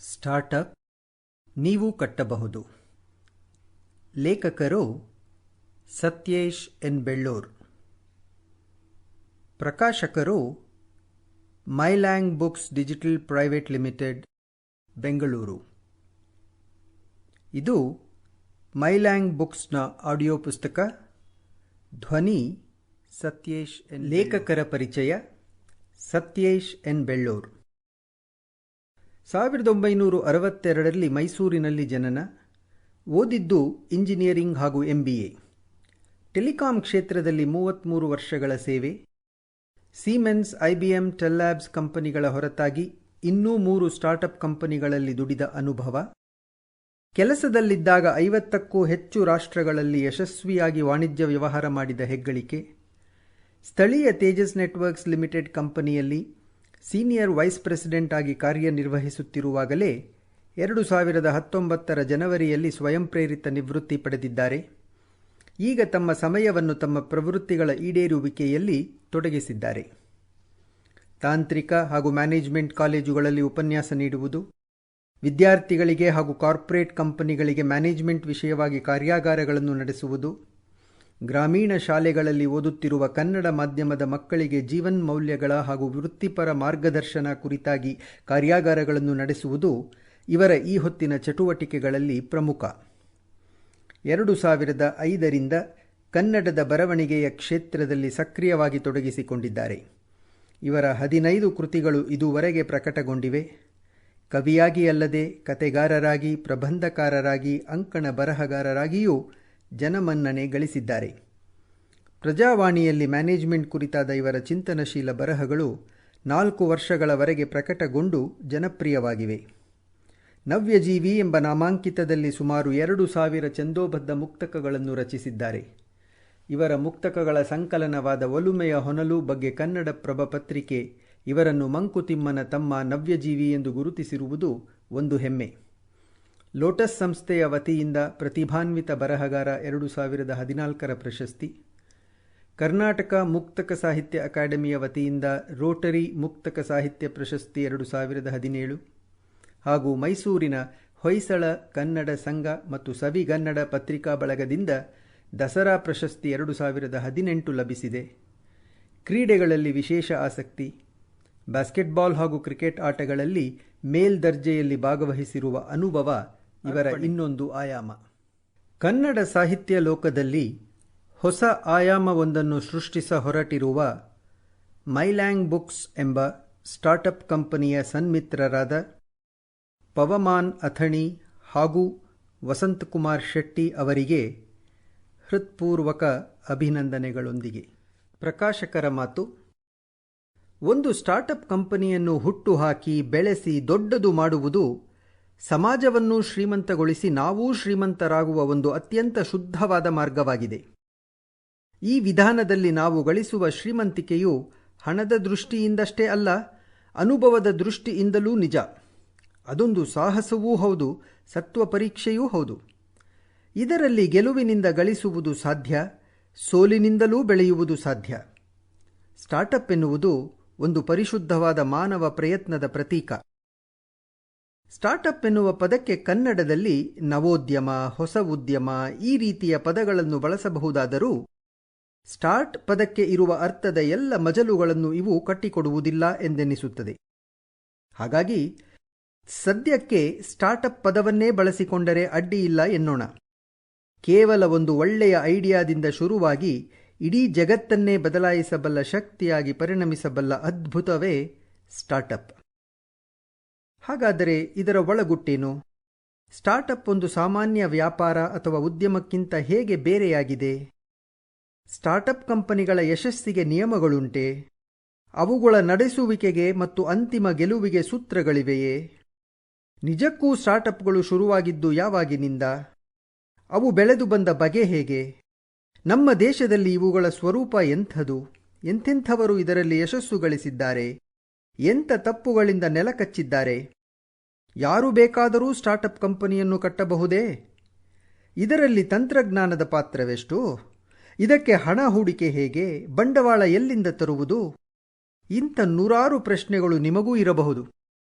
Startup ನೀವು ಕಟ್ಟಬಹುದು. ಲೇಖಕರು ಸತ್ಯೇಶ್ ಎನ್ ಬೆಳ್ಳೂರ್. ಪ್ರಕಾಶಕರು ಮೈಲ್ಯಾಂಗ್ books digital private limited, Bengaluru. ಇದು ಮೈಲ್ಯಾಂಗ್ ಬುಕ್ಸ್ನ ಆಡಿಯೋ ಪುಸ್ತಕ. ಧ್ವನಿ ಸತ್ಯೇಶ್ ಎನ್. ಲೇಖಕರ ಪರಿಚಯ: ಸತ್ಯೇಶ್ ಎನ್ ಬೆಳ್ಳೂರ್. 1962ರಲ್ಲಿ ಮೈಸೂರಿನಲ್ಲಿ ಜನನ. ಓದಿದ್ದು ಇಂಜಿನಿಯರಿಂಗ್ ಹಾಗೂ MBA. ಟೆಲಿಕಾಂ ಕ್ಷೇತ್ರದಲ್ಲಿ 33 ವರ್ಷಗಳ ಸೇವೆ. ಸೀಮೆನ್ಸ್, IBM, ಟೆಲ್ಲ್ಯಾಬ್ಸ್ ಕಂಪನಿಗಳ ಹೊರತಾಗಿ ಇನ್ನೂ 3 ಸ್ಟಾರ್ಟಪ್ ಕಂಪನಿಗಳಲ್ಲಿ ದುಡಿದ ಅನುಭವ. ಕೆಲಸದಲ್ಲಿದ್ದಾಗ 50ಕ್ಕೂ ಹೆಚ್ಚು ರಾಷ್ಟ್ರಗಳಲ್ಲಿ ಯಶಸ್ವಿಯಾಗಿ ವಾಣಿಜ್ಯ ವ್ಯವಹಾರ ಮಾಡಿದ ಹೆಗ್ಗಳಿಕೆ. ಸ್ಥಳೀಯ ತೇಜಸ್ ನೆಟ್ವರ್ಕ್ಸ್ ಲಿಮಿಟೆಡ್ ಕಂಪನಿಯಲ್ಲಿ ಸೀನಿಯರ್ ವೈಸ್ ಪ್ರೆಸಿಡೆಂಟ್ ಆಗಿ ಕಾರ್ಯನಿರ್ವಹಿಸುತ್ತಿರುವಾಗಲೇ 2019ರ ಜನವರಿಯಲ್ಲಿ ಸ್ವಯಂ ಪ್ರೇರಿತ ನಿವೃತ್ತಿ ಪಡೆದಿದ್ದಾರೆ. ಈಗ ತಮ್ಮ ಸಮಯವನ್ನು ತಮ್ಮ ಪ್ರವೃತ್ತಿಗಳ ಈಡೇರುವಿಕೆಯಲ್ಲಿ ತೊಡಗಿಸಿದ್ದಾರೆ. ತಾಂತ್ರಿಕ ಹಾಗೂ ಮ್ಯಾನೇಜ್ಮೆಂಟ್ ಕಾಲೇಜುಗಳಲ್ಲಿ ಉಪನ್ಯಾಸ ನೀಡುವುದು, ವಿದ್ಯಾರ್ಥಿಗಳಿಗೆ ಹಾಗೂ ಕಾರ್ಪೊರೇಟ್ ಕಂಪನಿಗಳಿಗೆ ಮ್ಯಾನೇಜ್ಮೆಂಟ್ ವಿಷಯವಾಗಿ ಕಾರ್ಯಾಗಾರಗಳನ್ನು ನಡೆಸುವುದು, ಗ್ರಾಮೀಣ ಶಾಲೆಗಳಲ್ಲಿ ಓದುತ್ತಿರುವ ಕನ್ನಡ ಮಾಧ್ಯಮದ ಮಕ್ಕಳಿಗೆ ಜೀವನ್ ಮೌಲ್ಯಗಳ ಹಾಗೂ ವೃತ್ತಿಪರ ಮಾರ್ಗದರ್ಶನ ಕುರಿತಾಗಿ ಕಾರ್ಯಾಗಾರಗಳನ್ನು ನಡೆಸುವುದು ಇವರ ಈ ಹೊತ್ತಿನ ಚಟುವಟಿಕೆಗಳಲ್ಲಿ ಪ್ರಮುಖ. 2005ರಿಂದ ಕನ್ನಡದ ಬರವಣಿಗೆಯ ಕ್ಷೇತ್ರದಲ್ಲಿ ಸಕ್ರಿಯವಾಗಿ ತೊಡಗಿಸಿಕೊಂಡಿದ್ದಾರೆ. ಇವರ 15 ಕೃತಿಗಳು ಇದುವರೆಗೆ ಪ್ರಕಟಗೊಂಡಿವೆ. ಕವಿಯಾಗಿ ಅಲ್ಲದೆ ಕತೆಗಾರರಾಗಿ, ಪ್ರಬಂಧಕಾರರಾಗಿ, ಅಂಕಣ ಬರಹಗಾರರಾಗಿಯೂ ಜನಮನ್ನಣೆ ಗಳಿಸಿದ್ದಾರೆ. ಪ್ರಜಾವಾಣಿಯಲ್ಲಿ ಮ್ಯಾನೇಜ್ಮೆಂಟ್ ಕುರಿತಾದ ಇವರ ಚಿಂತನಶೀಲ ಬರಹಗಳು 4 ವರ್ಷಗಳವರೆಗೆ ಪ್ರಕಟಗೊಂಡು ಜನಪ್ರಿಯವಾಗಿವೆ. ನವ್ಯಜೀವಿ ಎಂಬ ನಾಮಾಂಕಿತದಲ್ಲಿ ಸುಮಾರು 2000 ಛಂದೋಬದ್ಧ ಮುಕ್ತಕಗಳನ್ನು ರಚಿಸಿದ್ದಾರೆ. ಇವರ ಮುಕ್ತಕಗಳ ಸಂಕಲನವಾದ ಒಲುಮೆಯ ಹೊನಲು ಬಗ್ಗೆ ಕನ್ನಡಪ್ರಭ ಪತ್ರಿಕೆ ಇವರನ್ನು ಮಂಕುತಿಮ್ಮನ ತಮ್ಮ ನವ್ಯಜೀವಿ ಎಂದು ಗುರುತಿಸಿರುವುದು ಒಂದು ಹೆಮ್ಮೆ. ಲೋಟಸ್ ಸಂಸ್ಥೆಯ ವತಿಯಿಂದ ಪ್ರತಿಭಾನ್ವಿತ ಬರಹಗಾರ 2014ರ ಪ್ರಶಸ್ತಿ, ಕರ್ನಾಟಕ ಮುಕ್ತಕ ಸಾಹಿತ್ಯ ಅಕಾಡೆಮಿಯ ವತಿಯಿಂದ ರೋಟರಿ ಮುಕ್ತಕ ಸಾಹಿತ್ಯ ಪ್ರಶಸ್ತಿ 2017 ಹಾಗೂ ಮೈಸೂರಿನ ಹೊಯ್ಸಳ ಕನ್ನಡ ಸಂಘ ಮತ್ತು ಸವಿಗನ್ನಡ ಪತ್ರಿಕಾ ಬಳಗದಿಂದ ದಸರಾ ಪ್ರಶಸ್ತಿ 2018 ಲಭಿಸಿದೆ. ಕ್ರೀಡೆಗಳಲ್ಲಿ ವಿಶೇಷ ಆಸಕ್ತಿ. ಬಾಸ್ಕೆಟ್ಬಾಲ್ ಹಾಗೂ ಕ್ರಿಕೆಟ್ ಆಟಗಳಲ್ಲಿ ಮೇಲ್ದರ್ಜೆಯಲ್ಲಿ ಭಾಗವಹಿಸಿರುವ ಅನುಭವ ಇವರ ಇನ್ನೊಂದು ಆಯಾಮ. ಕನ್ನಡ ಸಾಹಿತ್ಯ ಲೋಕದಲ್ಲಿ ಹೊಸ ಆಯಾಮವೊಂದನ್ನು ಸೃಷ್ಟಿಸ ಹೊರಟಿರುವ ಮೈಲ್ಯಾಂಗ್ ಬುಕ್ಸ್ ಎಂಬ ಸ್ಟಾರ್ಟಪ್ ಕಂಪನಿಯ ಸನ್ಮಿತ್ರರಾದ ಪವಮಾನ್ ಅಥಣಿ ಹಾಗೂ ವಸಂತಕುಮಾರ್ ಶೆಟ್ಟಿ ಅವರಿಗೆ ಹೃತ್ಪೂರ್ವಕ ಅಭಿನಂದನೆಗಳೊಂದಿಗೆ. ಪ್ರಕಾಶಕರ ಮಾತು: ಒಂದು ಸ್ಟಾರ್ಟಪ್ ಕಂಪನಿಯನ್ನು ಹುಟ್ಟುಹಾಕಿ ಬೆಳೆಸಿ ದೊಡ್ಡದು ಮಾಡುವುದು ಸಮಾಜವನ್ನು ಶ್ರೀಮಂತಗೊಳಿಸಿ ನಾವೂ ಶ್ರೀಮಂತರಾಗುವ ಒಂದು ಅತ್ಯಂತ ಶುದ್ಧವಾದ ಮಾರ್ಗವಾಗಿದೆ. ಈ ವಿಧಾನದಲ್ಲಿ ನಾವು ಗಳಿಸುವ ಶ್ರೀಮಂತಿಕೆಯು ಹಣದ ದೃಷ್ಟಿಯಿಂದಷ್ಟೇ ಅಲ್ಲ, ಅನುಭವದ ದೃಷ್ಟಿಯಿಂದಲೂ ನಿಜ. ಅದೊಂದು ಸಾಹಸವೂ ಹೌದು, ಸತ್ವ ಪರೀಕ್ಷೆಯೂ ಹೌದು. ಇದರಲ್ಲಿ ಗೆಲುವಿನಿಂದ ಗಳಿಸುವುದು ಸಾಧ್ಯ, ಸೋಲಿನಿಂದಲೂ ಬೆಳೆಯುವುದು ಸಾಧ್ಯ. ಸ್ಟಾರ್ಟಪ್ ಎನ್ನುವುದು ಒಂದು ಪರಿಶುದ್ಧವಾದ ಮಾನವ ಪ್ರಯತ್ನದ ಪ್ರತೀಕ. ಸ್ಟಾರ್ಟಪ್ ಎನ್ನುವ ಪದಕ್ಕೆ ಕನ್ನಡದಲ್ಲಿ ನವೋದ್ಯಮ, ಹೊಸ ಉದ್ಯಮ ಈ ರೀತಿಯ ಪದಗಳನ್ನು ಬಳಸಬಹುದಾದರೂ ಸ್ಟಾರ್ಟ್ ಪದಕ್ಕೆ ಇರುವ ಅರ್ಥದ ಎಲ್ಲ ಮಜಲುಗಳನ್ನು ಇವು ಕಟ್ಟಿಕೊಡುವುದಿಲ್ಲ ಎಂದೆನಿಸುತ್ತದೆ. ಹಾಗಾಗಿ ಸದ್ಯಕ್ಕೆ ಸ್ಟಾರ್ಟಪ್ ಪದವನ್ನೇ ಬಳಸಿಕೊಂಡರೆ ಅಡ್ಡಿಯಿಲ್ಲ ಎನ್ನೋಣ. ಕೇವಲ ಒಂದು ಒಳ್ಳೆಯ ಐಡಿಯಾದಿಂದ ಶುರುವಾಗಿ ಇಡೀ ಜಗತ್ತನ್ನೇ ಬದಲಾಯಿಸಬಲ್ಲ ಶಕ್ತಿಯಾಗಿ ಪರಿಣಮಿಸಬಲ್ಲ ಅದ್ಭುತವೇ ಸ್ಟಾರ್ಟಪ್. ಹಾಗಾದರೆ ಇದರ ಒಳಗುಟ್ಟೇನು? ಸ್ಟಾರ್ಟಪ್ ಒಂದು ಸಾಮಾನ್ಯ ವ್ಯಾಪಾರ ಅಥವಾ ಉದ್ಯಮಕ್ಕಿಂತ ಹೇಗೆ ಬೇರೆಯಾಗಿದೆ? ಸ್ಟಾರ್ಟಪ್ ಕಂಪನಿಗಳ ಯಶಸ್ಸಿಗೆ ನಿಯಮಗಳುಂಟೆ? ಅವುಗಳ ನಡೆಸುವಿಕೆಗೆ ಮತ್ತು ಅಂತಿಮ ಗೆಲುವಿಗೆ ಸೂತ್ರಗಳಿವೆಯೇ? ನಿಜಕ್ಕೂ ಸ್ಟಾರ್ಟಪ್ಗಳು ಶುರುವಾಗಿದ್ದು ಯಾವಾಗಿನಿಂದ? ಅವು ಬೆಳೆದು ಬಂದ ಬಗೆ ಹೇಗೆ? ನಮ್ಮ ದೇಶದಲ್ಲಿ ಇವುಗಳ ಸ್ವರೂಪ ಎಂಥದು? ಎಂಥೆಂಥವರು ಇದರಲ್ಲಿ ಯಶಸ್ಸು ಗಳಿಸಿದ್ದಾರೆ? ಎಂಥ ತಪ್ಪುಗಳಿಂದ ನೆಲಕಚ್ಚಿದ್ದಾರೆ? ಯಾರು ಬೇಕಾದರೂ ಸ್ಟಾರ್ಟಪ್ ಕಂಪನಿಯನ್ನು ಕಟ್ಟಬಹುದೇ? ಇದರಲ್ಲಿ ತಂತ್ರಜ್ಞಾನದ ಪಾತ್ರವೆಷ್ಟು? ಇದಕ್ಕೆ ಹಣ ಹೂಡಿಕೆ ಹೇಗೆ? ಬಂಡವಾಳ ಎಲ್ಲಿಂದ ತರುವುದು? ಇಂಥ ನೂರಾರು ಪ್ರಶ್ನೆಗಳು ನಿಮಗೂ ಇರಬಹುದು.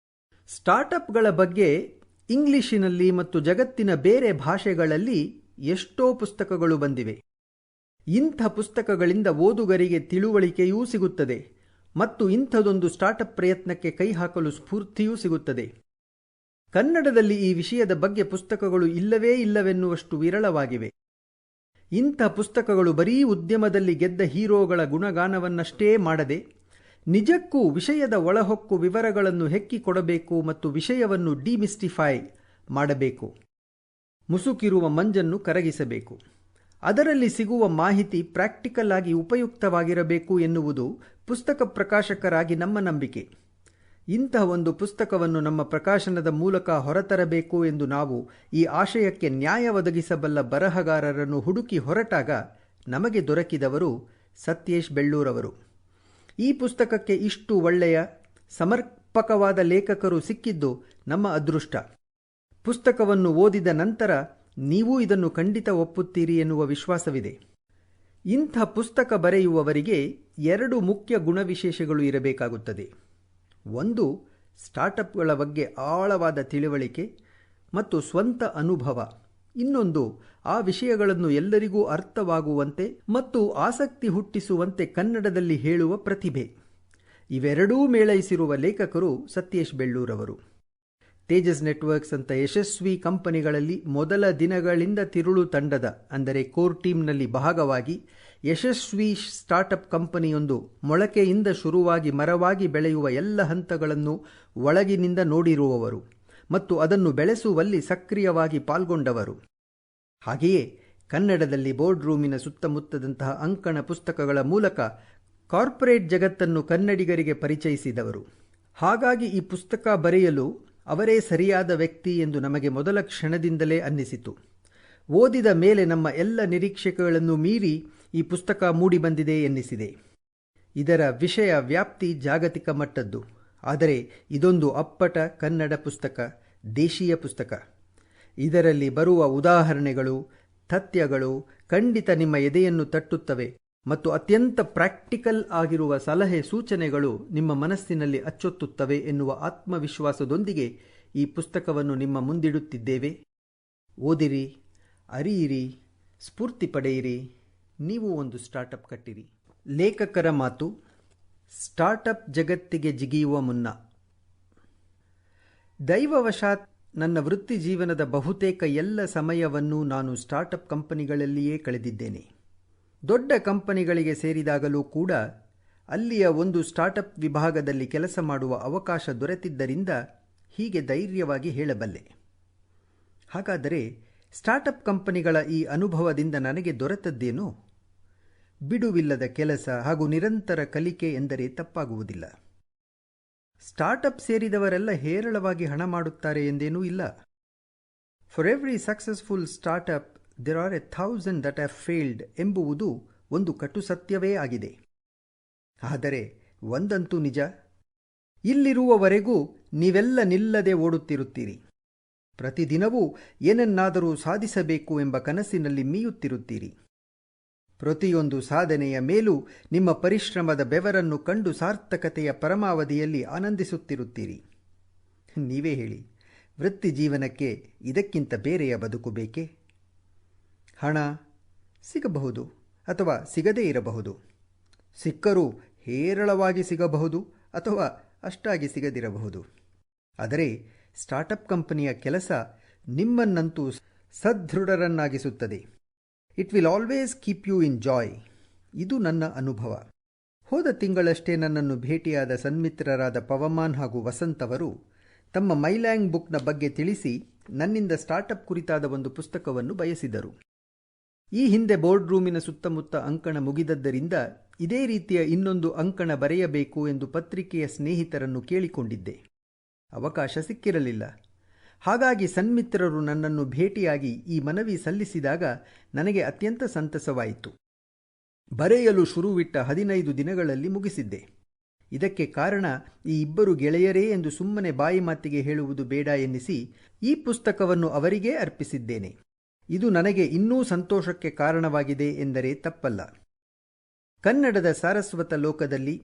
ಸ್ಟಾರ್ಟಪ್ಗಳ ಬಗ್ಗೆ ಇಂಗ್ಲಿಶಿನಲ್ಲಿ ಮತ್ತು ಜಗತ್ತಿನ ಬೇರೆ ಭಾಷೆಗಳಲ್ಲಿ ಎಷ್ಟೋ ಪುಸ್ತಕಗಳು ಬಂದಿವೆ. ಇಂಥ ಪುಸ್ತಕಗಳಿಂದ ಓದುಗರಿಗೆ ತಿಳುವಳಿಕೆಯೂ ಸಿಗುತ್ತದೆ ಮತ್ತು ಇಂಥದೊಂದು ಸ್ಟಾರ್ಟಪ್ ಪ್ರಯತ್ನಕ್ಕೆ ಕೈ ಹಾಕಲು ಸ್ಫೂರ್ತಿಯೂ ಸಿಗುತ್ತದೆ. ಕನ್ನಡದಲ್ಲಿ ಈ ವಿಷಯದ ಬಗ್ಗೆ ಪುಸ್ತಕಗಳು ಇಲ್ಲವೇ ಇಲ್ಲವೆನ್ನುವಷ್ಟು ವಿರಳವಾಗಿವೆ. ಇಂಥ ಪುಸ್ತಕಗಳು ಬರೀ ಉದ್ಯಮದಲ್ಲಿ ಗೆದ್ದ ಹೀರೋಗಳ ಗುಣಗಾನವನ್ನಷ್ಟೇ ಮಾಡದೆ ನಿಜಕ್ಕೂ ವಿಷಯದ ಒಳಹೊಕ್ಕು ವಿವರಗಳನ್ನು ಹೆಕ್ಕಿಕೊಡಬೇಕು ಮತ್ತು ವಿಷಯವನ್ನು ಡಿಮಿಸ್ಟಿಫೈ ಮಾಡಬೇಕು. ಮುಸುಕಿರುವ ಮಂಜನ್ನು ಕರಗಿಸಬೇಕು. ಅದರಲ್ಲಿ ಸಿಗುವ ಮಾಹಿತಿ ಪ್ರಾಕ್ಟಿಕಲ್ ಆಗಿ ಉಪಯುಕ್ತವಾಗಿರಬೇಕು ಎನ್ನುವುದು ಪುಸ್ತಕ ಪ್ರಕಾಶಕರಾಗಿ ನಮ್ಮ ನಂಬಿಕೆ. ಇಂತಹ ಒಂದು ಪುಸ್ತಕವನ್ನು ನಮ್ಮ ಪ್ರಕಾಶನದ ಮೂಲಕ ಹೊರತರಬೇಕು ಎಂದು ನಾವು ಈ ಆಶಯಕ್ಕೆ ನ್ಯಾಯ ಒದಗಿಸಬಲ್ಲ ಬರಹಗಾರರನ್ನು ಹುಡುಕಿ ಹೊರಟಾಗ ನಮಗೆ ದೊರಕಿದವರು ಸತ್ಯೇಶ್ ಬೆಳ್ಳೂರವರು. ಈ ಪುಸ್ತಕಕ್ಕೆ ಇಷ್ಟು ಒಳ್ಳೆಯ ಸಮರ್ಪಕವಾದ ಲೇಖಕರು ಸಿಕ್ಕಿದ್ದು ನಮ್ಮ ಅದೃಷ್ಟ. ಪುಸ್ತಕವನ್ನು ಓದಿದ ನಂತರ ನೀವು ಇದನ್ನು ಖಂಡಿತ ಒಪ್ಪುತ್ತೀರಿ ಎನ್ನುವ ವಿಶ್ವಾಸವಿದೆ. ಇಂಥ ಪುಸ್ತಕ ಬರೆಯುವವರಿಗೆ 2 ಮುಖ್ಯ ಗುಣವಿಶೇಷಗಳು ಇರಬೇಕಾಗುತ್ತದೆ. ಒಂದು, ಸ್ಟಾರ್ಟಪ್ಗಳ ಬಗ್ಗೆ ಆಳವಾದ ತಿಳುವಳಿಕೆ ಮತ್ತು ಸ್ವಂತ ಅನುಭವ. ಇನ್ನೊಂದು, ಆ ವಿಷಯಗಳನ್ನು ಎಲ್ಲರಿಗೂ ಅರ್ಥವಾಗುವಂತೆ ಮತ್ತು ಆಸಕ್ತಿ ಹುಟ್ಟಿಸುವಂತೆ ಕನ್ನಡದಲ್ಲಿ ಹೇಳುವ ಪ್ರತಿಭೆ. ಇವೆರಡೂ ಮೇಳೈಸಿರುವ ಲೇಖಕರು ಸತ್ಯೇಶ್ ಬೆಳ್ಳೂರವರು. ತೇಜಸ್ ನೆಟ್ವರ್ಕ್ಸ್ ಅಂತ ಯಶಸ್ವಿ ಕಂಪನಿಗಳಲ್ಲಿ ಮೊದಲ ದಿನಗಳಿಂದ ತಿರುಳು ತಂಡದ ಅಂದರೆ ಕೋರ್ ಟೀಮ್ನಲ್ಲಿ ಭಾಗವಾಗಿ ಯಶಸ್ವಿ ಸ್ಟಾರ್ಟಪ್ ಕಂಪನಿಯೊಂದು ಮೊಳಕೆಯಿಂದ ಶುರುವಾಗಿ ಮರವಾಗಿ ಬೆಳೆಯುವ ಎಲ್ಲ ಹಂತಗಳನ್ನು ಒಳಗಿನಿಂದ ನೋಡಿರುವವರು ಮತ್ತು ಅದನ್ನು ಬೆಳೆಸುವಲ್ಲಿ ಸಕ್ರಿಯವಾಗಿ ಪಾಲ್ಗೊಂಡವರು. ಹಾಗೆಯೇ ಕನ್ನಡದಲ್ಲಿ ಬೋರ್ಡ್ ರೂಮಿನ ಸುತ್ತಮುತ್ತದಂತಹ ಅಂಕಣ ಪುಸ್ತಕಗಳ ಮೂಲಕ ಕಾರ್ಪೊರೇಟ್ ಜಗತ್ತನ್ನು ಕನ್ನಡಿಗರಿಗೆ ಪರಿಚಯಿಸಿದವರು. ಹಾಗಾಗಿ ಈ ಪುಸ್ತಕ ಬರೆಯಲು ಅವರೇ ಸರಿಯಾದ ವ್ಯಕ್ತಿ ಎಂದು ನಮಗೆ ಮೊದಲ ಕ್ಷಣದಿಂದಲೇ ಅನ್ನಿಸಿತು. ಓದಿದ ಮೇಲೆ ನಮ್ಮ ಎಲ್ಲ ನಿರೀಕ್ಷೆಗಳನ್ನು ಮೀರಿ ಈ ಪುಸ್ತಕ ಮೂಡಿಬಂದಿದೆ ಎನ್ನಿಸಿದೆ. ಇದರ ವಿಷಯ ವ್ಯಾಪ್ತಿ ಜಾಗತಿಕ ಮಟ್ಟದ್ದು. ಆದರೆ ಇದೊಂದು ಅಪ್ಪಟ ಕನ್ನಡ ಪುಸ್ತಕ, ದೇಶೀಯ ಪುಸ್ತಕ. ಇದರಲ್ಲಿ ಬರುವ ಉದಾಹರಣೆಗಳು, ತಥ್ಯಗಳು ಖಂಡಿತ ನಿಮ್ಮ ಎದೆಯನ್ನು ತಟ್ಟುತ್ತವೆ ಮತ್ತು ಅತ್ಯಂತ ಪ್ರಾಕ್ಟಿಕಲ್ ಆಗಿರುವ ಸಲಹೆ ಸೂಚನೆಗಳು ನಿಮ್ಮ ಮನಸ್ಸಿನಲ್ಲಿ ಅಚ್ಚೊತ್ತುತ್ತವೆ ಎನ್ನುವ ಆತ್ಮವಿಶ್ವಾಸದೊಂದಿಗೆ ಈ ಪುಸ್ತಕವನ್ನು ನಿಮ್ಮ ಮುಂದಿಡುತ್ತಿದ್ದೇವೆ. ಓದಿರಿ, ಅರಿಯಿರಿ, ಸ್ಫೂರ್ತಿ ಪಡೆಯಿರಿ, ನೀವು ಒಂದು ಸ್ಟಾರ್ಟಪ್ ಕಟ್ಟಿರಿ. ಲೇಖಕರ ಮಾತು. ಸ್ಟಾರ್ಟಪ್ ಜಗತ್ತಿಗೆ ಜಿಗಿಯುವ ಮುನ್ನ. ದೈವವಶಾತ್ ನನ್ನ ವೃತ್ತಿ ಜೀವನದ ಬಹುತೇಕ ಎಲ್ಲ ಸಮಯವನ್ನು ನಾನು ಸ್ಟಾರ್ಟಪ್ ಕಂಪನಿಗಳಲ್ಲಿಯೇ ಕಳೆದಿದ್ದೇನೆ. ದೊಡ್ಡ ಕಂಪನಿಗಳಿಗೆ ಸೇರಿದಾಗಲೂ ಕೂಡ ಅಲ್ಲಿಯ ಒಂದು ಸ್ಟಾರ್ಟಪ್ ವಿಭಾಗದಲ್ಲಿ ಕೆಲಸ ಮಾಡುವ ಅವಕಾಶ ದೊರೆತಿದ್ದರಿಂದ ಹೀಗೆ ಧೈರ್ಯವಾಗಿ ಹೇಳಬಲ್ಲೆ. ಹಾಗಾದರೆ ಸ್ಟಾರ್ಟಪ್ ಕಂಪನಿಗಳ ಈ ಅನುಭವದಿಂದ ನನಗೆ ದೊರೆತದ್ದೇನು? ಬಿಡುವಿಲ್ಲದ ಕೆಲಸ ಹಾಗೂ ನಿರಂತರ ಕಲಿಕೆ ಎಂದರೆ ತಪ್ಪಾಗುವುದಿಲ್ಲ. ಸ್ಟಾರ್ಟಪ್ ಸೇರಿದವರೆಲ್ಲ ಹೇರಳವಾಗಿ ಹಣ ಮಾಡುತ್ತಾರೆ ಎಂದೇನೂ ಇಲ್ಲ. For every successful startup there are 1,000 that have failed ಎಂಬುವುದು ಒಂದು ಕಟು ಸತ್ಯವೇ ಆಗಿದೆ. ಆದರೆ ಒಂದಂತೂ ನಿಜ, ಇಲ್ಲಿರುವವರೆಗೂ ನೀವೆಲ್ಲ ನಿಲ್ಲದೆ ಓಡುತ್ತಿರುತ್ತೀರಿ. ಪ್ರತಿದಿನವೂ ಏನನ್ನಾದರೂ ಸಾಧಿಸಬೇಕು ಎಂಬ ಕನಸಿನಲ್ಲಿ ಮೀಯುತ್ತಿರುತ್ತೀರಿ. ಪ್ರತಿಯೊಂದು ಸಾಧನೆಯ ಮೇಲೂ ನಿಮ್ಮ ಪರಿಶ್ರಮದ ಬೆವರನ್ನು ಕಂಡು ಸಾರ್ಥಕತೆಯ ಪರಮಾವಧಿಯಲ್ಲಿ ಆನಂದಿಸುತ್ತಿರುತ್ತೀರಿ. ನೀವೇ ಹೇಳಿ, ವೃತ್ತಿ ಜೀವನಕ್ಕೆ ಇದಕ್ಕಿಂತ ಬೇರೆಯ ಬದುಕು ಬೇಕೇ? ಹಣ ಸಿಗಬಹುದು ಅಥವಾ ಸಿಗದೇ ಇರಬಹುದು. ಸಿಕ್ಕರೂ ಹೇರಳವಾಗಿ ಸಿಗಬಹುದು ಅಥವಾ ಅಷ್ಟಾಗಿ ಸಿಗದಿರಬಹುದು. ಆದರೆ ಸ್ಟಾರ್ಟಪ್ ಕಂಪನಿಯ ಕೆಲಸ ನಿಮ್ಮನ್ನಂತೂ ಸದೃಢರನ್ನಾಗಿಸುತ್ತದೆ. It will always keep you in joy. ಇದು ನನ್ನ ಅನುಭವ. ಹೋದ ತಿಂಗಳಷ್ಟೇ ನನ್ನನ್ನು ಭೇಟಿಯಾದ ಸನ್ಮಿತ್ರರಾದ ಪವಮಾನ್ ಹಾಗೂ ವಸಂತ್ ಅವರು ತಮ್ಮ ಮೈಲ್ಯಾಂಗ್ ಬುಕ್ನ ಬಗ್ಗೆ ತಿಳಿಸಿ ನನ್ನಿಂದ ಸ್ಟಾರ್ಟಪ್ ಕುರಿತಾದ ಒಂದು ಪುಸ್ತಕವನ್ನು ಬಯಸಿದರು. ಈ ಹಿಂದೆ ಬೋರ್ಡ್ ರೂಮಿನ ಸುತ್ತಮುತ್ತ ಅಂಕಣ ಮುಗಿದದ್ದರಿಂದ ಇದೇ ರೀತಿಯ ಇನ್ನೊಂದು ಅಂಕಣ ಬರೆಯಬೇಕು ಎಂದು ಪತ್ರಿಕೆಯ ಸ್ನೇಹಿತರನ್ನು ಕೇಳಿಕೊಂಡಿದ್ದೆ. ಅವಕಾಶ ಸಿಕ್ಕಿರಲಿಲ್ಲ. ಹಾಗಾಗಿ ಸನ್ಮಿತ್ರರು ನನ್ನನ್ನು ಭೇಟಿಯಾಗಿ ಈ ಮನವಿ ಸಲ್ಲಿಸಿದಾಗ ನನಗೆ ಅತ್ಯಂತ ಸಂತಸವಾಯಿತು. ಬರೆಯಲು ಶುರುವಿಟ್ಟ 15 ದಿನಗಳಲ್ಲಿ ಮುಗಿಸಿದ್ದೆ. ಇದಕ್ಕೆ ಕಾರಣ ಈ ಇಬ್ಬರು ಗೆಳೆಯರೇ ಎಂದು ಸುಮ್ಮನೆ ಬಾಯಿ ಮಾತಿಗೆ ಹೇಳುವುದು ಬೇಡ ಎನ್ನಿಸಿ ಈ ಪುಸ್ತಕವನ್ನು ಅವರಿಗೇ ಅರ್ಪಿಸಿದ್ದೇನೆ. ಇದು ನನಗೆ ಇನ್ನೂ ಸಂತೋಷಕ್ಕೆ ಕಾರಣವಾಗಿದೆ ಎಂದರೆ ತಪ್ಪಲ್ಲ. ಕನ್ನಡದ ಸಾರಸ್ವತ ಲೋಕದಲ್ಲಿ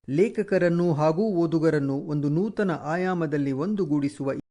ಲೇಖಕರನ್ನು ಹಾಗೂ ಓದುಗರನ್ನು ಒಂದು ನೂತನ ಆಯಾಮದಲ್ಲಿ ಒಂದುಗೂಡಿಸುವ